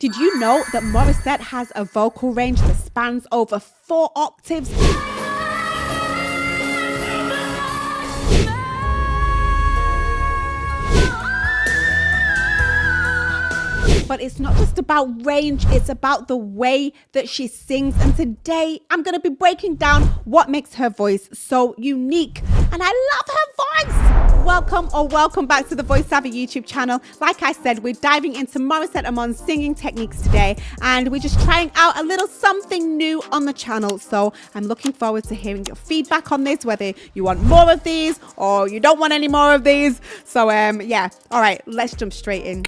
Did you know that Morissette has a vocal range that spans over 4 octaves? But it's not just about range, it's about the way that she sings. And today I'm going to be breaking down what makes her voice so unique. And I love her voice. Welcome back to the Voice Savvy YouTube channel. Like I said, we're diving into Morissette Amon's singing techniques today, and we're just trying out a little something new on the channel. So I'm looking forward to hearing your feedback on this, whether you want more of these or you don't want any more of these. So yeah, all right, let's jump straight in.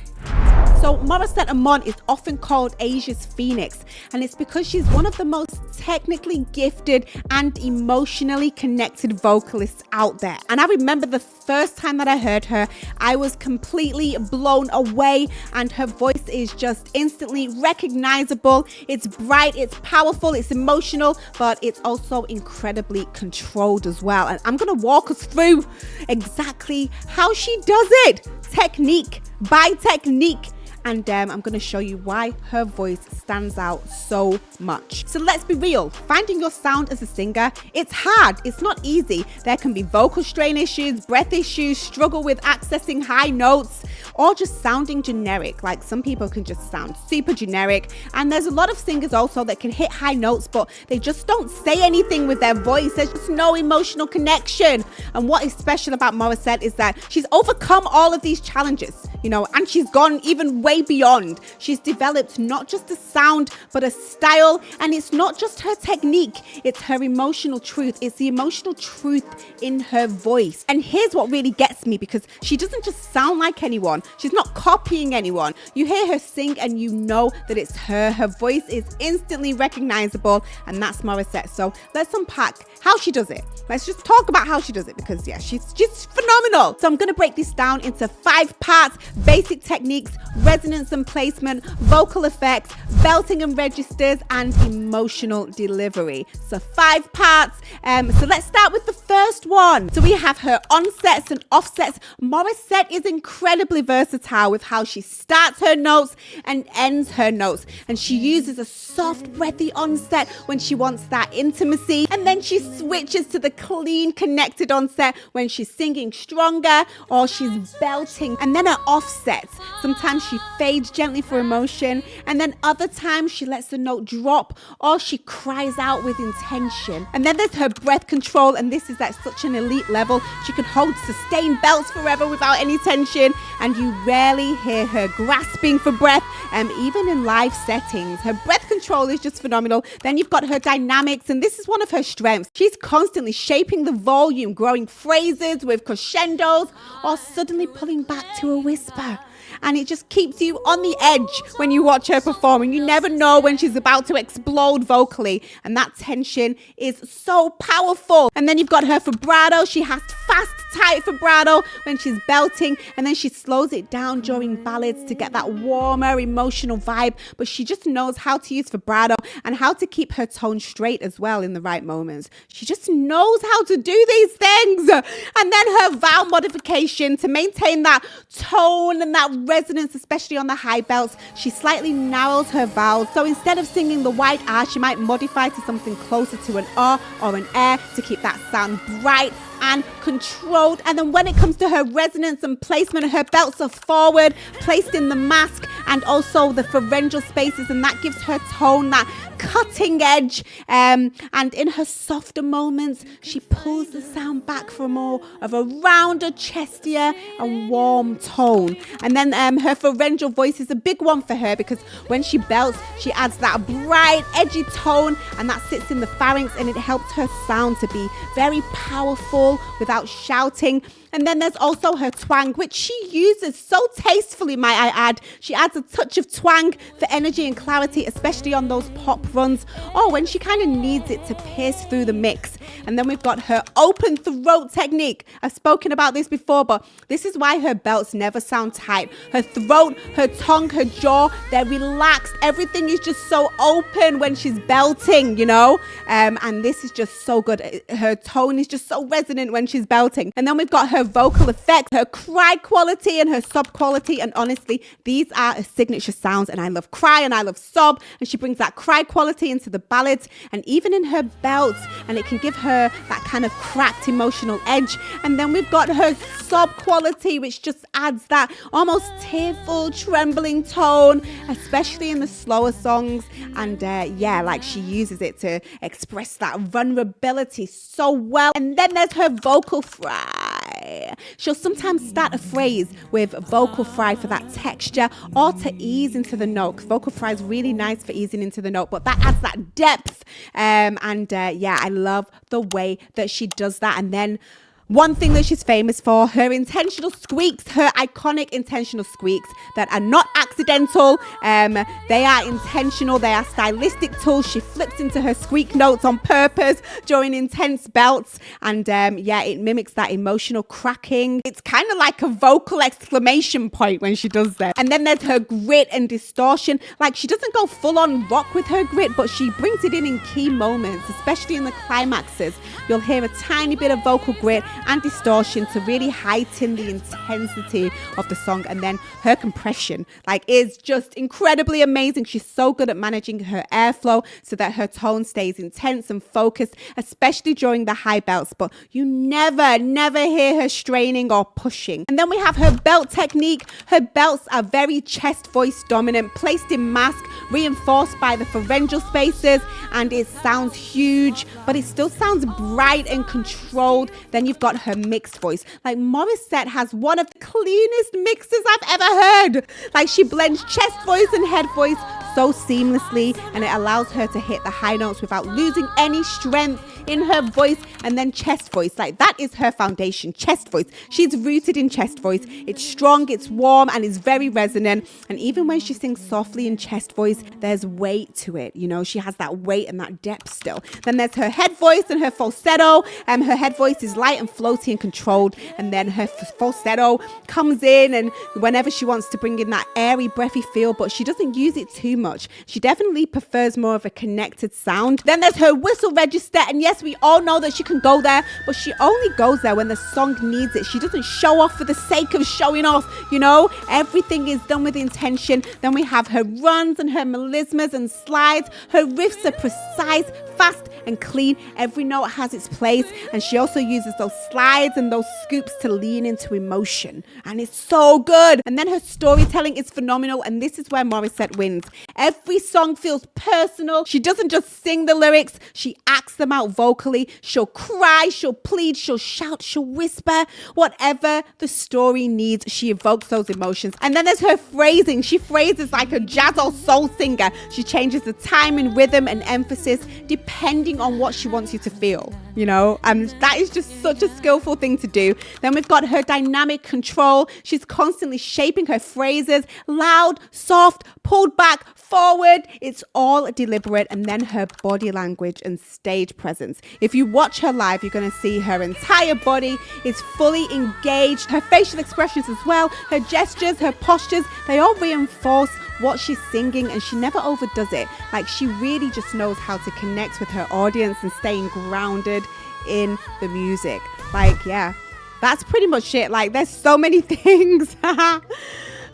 So Morissette Amon is often called Asia's Phoenix, and it's because she's one of the most technically gifted and emotionally connected vocalists out there. And I remember the first time that I heard her, I was completely blown away, and her voice is just instantly recognizable. It's bright, it's powerful, it's emotional, but it's also incredibly controlled as well. And I'm going to walk us through exactly how she does it, technique by technique. And I'm going to show you why her voice stands out so much. So let's be real, finding your sound as a singer, it's hard, it's not easy. There can be vocal strain issues, breath issues, struggle with accessing high notes, or just sounding generic. Like some people can just sound super generic. And there's a lot of singers also that can hit high notes, but they just don't say anything with their voice. There's just no emotional connection. And what is special about Morissette is that she's overcome all of these challenges, you know, and she's gone even way beyond. She's developed not just a sound, but a style. And it's not just her technique, it's her emotional truth. It's the emotional truth in her voice. And here's what really gets me, because she doesn't just sound like anyone. She's not copying anyone. You hear her sing and you know that it's her. Her voice is instantly recognizable, and that's Morissette. So let's unpack how she does it. Let's just talk about how she does it, because yeah, she's just phenomenal. So I'm going to break this down into 5 parts: basic techniques, resonance and placement, vocal effects, belting and registers, and emotional delivery. So 5 parts. So let's start with the first one. So we have her onsets and offsets. Morissette is incredibly versatile with how she starts her notes and ends her notes. And she uses a soft, breathy onset when she wants that intimacy. And then she switches to the clean, connected onset when she's singing stronger or she's belting. And then her offsets. Sometimes she fades gently for emotion, and then other times she lets the note drop or she cries out with intention. And then there's her breath control, and this is at such an elite level. She can hold sustained belts forever without any tension, and you rarely hear her grasping for breath, even in live settings. Her breath control is just phenomenal. Then you've got her dynamics, and this is one of her strengths. She's constantly shaping the volume, growing phrases with crescendos or suddenly pulling back to a whisper. And it just keeps you on the edge when you watch her perform, and you never know when she's about to explode vocally, and that tension is so powerful. And then you've got her vibrato. She has fast, tight vibrato when she's belting, and then she slows it down during ballads to get that warmer emotional vibe. But she just knows how to use vibrato and how to keep her tone straight as well in the right moments. She just knows how to do these things. And then her vowel modification to maintain that tone and that resonance, especially on the high belts. She slightly narrows her vowels. So instead of singing the wide R, she might modify to something closer to an R or an air to keep that sound bright and controlled. And then when it comes to her resonance and placement, her belts are forward, placed in the mask and also the pharyngeal spaces, and that gives her tone that cutting edge. And in her softer moments, she pulls the sound back for more of a rounder, chestier and warm tone. And then her pharyngeal voice is a big one for her, because when she belts, she adds that bright, edgy tone, and that sits in the pharynx, and it helps her sound to be very powerful without shouting. And then there's also her twang, which she uses so tastefully, might I add. She adds a touch of twang for energy and clarity, especially on those pop runs, or when she kind of needs it to pierce through the mix. And then we've got her open throat technique. I've spoken about this before, but this is why her belts never sound tight. Her throat, her tongue, her jaw, they're relaxed. Everything is just so open when she's belting, you know? And this is just so good. Her tone is just so resonant when she's belting. And then we've got her her vocal effects, her cry quality and her sob quality. And honestly, these are her signature sounds. And I love cry and I love sob. And she brings that cry quality into the ballads and even in her belts. And it can give her that kind of cracked emotional edge. And then we've got her sob quality, which just adds that almost tearful, trembling tone, especially in the slower songs. And yeah, like she uses it to express that vulnerability so well. And then there's her vocal fry. She'll sometimes start a phrase with vocal fry for that texture or to ease into the note. Vocal fry is really nice for easing into the note, but that adds that depth. Yeah, I love the way that she does that. And then one thing that she's famous for, her intentional squeaks, her iconic intentional squeaks that are not accidental. They are intentional. They are stylistic tools. She flips into her squeak notes on purpose during intense belts. And yeah, it mimics that emotional cracking. It's kind of like a vocal exclamation point when she does that. And then there's her grit and distortion. Like she doesn't go full on rock with her grit, but she brings it in key moments, especially in the climaxes. You'll hear a tiny bit of vocal grit and distortion to really heighten the intensity of the song. And then her compression is just incredibly amazing. She's so good at managing her airflow so that her tone stays intense and focused, especially during the high belts, but you never hear her straining or pushing. And then we have her belt technique. Her belts are very chest voice dominant, placed in mask, reinforced by the pharyngeal spaces, and it sounds huge, but it still sounds bright and controlled. Then you've got her mixed voice. Like Morissette has one of the cleanest mixes I've ever heard. Like she blends chest voice and head voice so seamlessly, and it allows her to hit the high notes without losing any strength in her voice. And then chest voice, like that is her foundation. Chest voice, she's rooted in chest voice. It's strong, it's warm, and it's very resonant. And even when she sings softly in chest voice, there's weight to it. You know, she has that weight and that depth still. Then there's her head voice and her falsetto. Her head voice is light and floaty and controlled, and then her falsetto comes in, and whenever she wants to bring in that airy, breathy feel, but she doesn't use it too much. She definitely prefers more of a connected sound. Then there's her whistle register, and yes, we all know that she can go there, but she only goes there when the song needs it. She doesn't show off for the sake of showing off, you know. Everything is done with intention. Then we have her runs and her melismas and slides. Her riffs are precise, fast and clean. Every note has its place, and she also uses those slides and those scoops to lean into emotion, and it's so good. And then her storytelling is phenomenal, and this is where Morissette wins. Every song feels personal. She doesn't just sing the lyrics, she acts them out vocally. She'll cry, she'll plead, she'll shout, she'll whisper. Whatever the story needs, she evokes those emotions. And then there's her phrasing. She phrases like a jazz or soul singer. She changes the time and rhythm and emphasis depending on what she wants you to feel, you know, and that is just such a skillful thing to do. Then we've got her dynamic control. She's constantly shaping her phrases, loud, soft, pulled back, forward. It's all deliberate. And then her body language and stage presence. If you watch her live, you're going to see her entire body is fully engaged. Her facial expressions as well, her gestures, her postures, they all reinforce what she's singing, and she never overdoes it. Like she really just knows how to connect with her audience and staying grounded in the music. Like, yeah, that's pretty much it. Like there's so many things.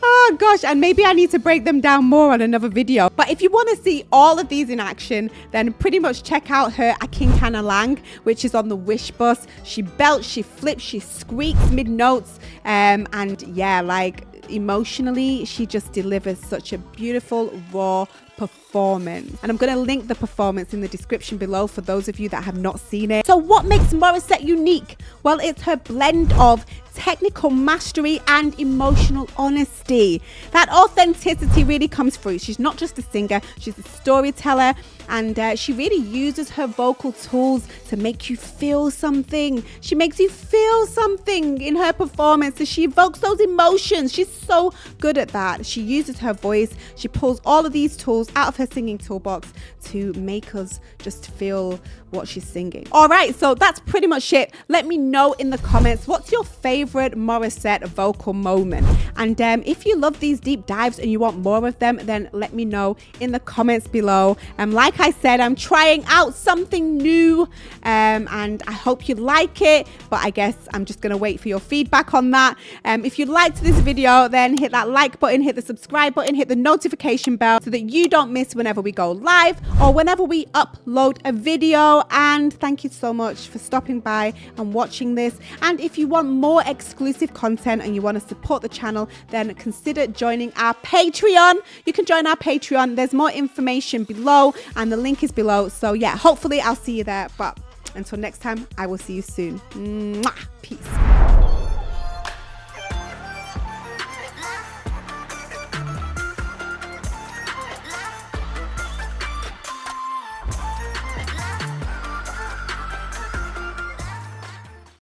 Oh gosh, and maybe I need to break them down more on another video. But if you want to see all of these in action, then pretty much check out her Akinkana Lang, which is on the Wish bus. She belts, she flips, she squeaks mid notes, and yeah, like emotionally, she just delivers such a beautiful, raw performance. And I'm going to link the performance in the description below for those of you that have not seen it. So what makes Morissette unique? Well, it's her blend of technical mastery and emotional honesty. That authenticity really comes through. She's not just a singer, she's a storyteller, and she really uses her vocal tools to make you feel something. She makes you feel something in her performance, and she evokes those emotions. She's so good at that. She uses her voice. She pulls all of these tools out of her singing toolbox to make us just feel what she's singing. All right, so that's pretty much it. Let me know in the comments, what's your favorite favorite Morissette vocal moment. And if you love these deep dives and you want more of them, then let me know in the comments below. Like I said, I'm trying out something new, and I hope you like it, but I guess I'm just gonna wait for your feedback on that. If you liked this video, then hit that like button, hit the subscribe button, hit the notification bell so that you don't miss whenever we go live or whenever we upload a video. And thank you so much for stopping by and watching this. And if you want more exclusive content and you want to support the channel, then consider joining our Patreon. You can join our Patreon. There's more information below and the link is below. So yeah, hopefully I'll see you there. But until next time, I will see you soon. Mwah! Peace.